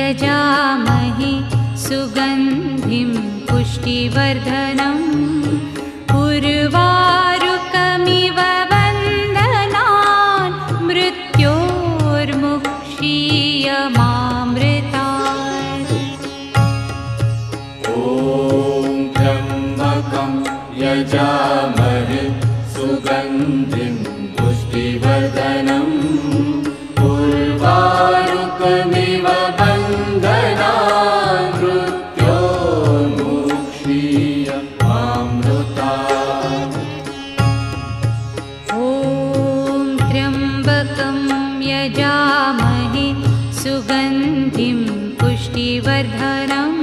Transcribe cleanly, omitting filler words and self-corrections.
यजामहे सुगन्धिं पुष्टिवर्धनम् उर्वारुकमिव वन्दनान् मृत्योर्मुक्षीयमामृतात्। ॐ त्र्यम्बकं यजामहे सुगन्धिं पुष्टिवर्धनम् उर्वारुकमिव वन्दनान् मृत्योर्मुक्षीयमामृतात्। ॐ त्र्यम्बकं यजामहे सुगन्धिं पुष्टिवर्धनम्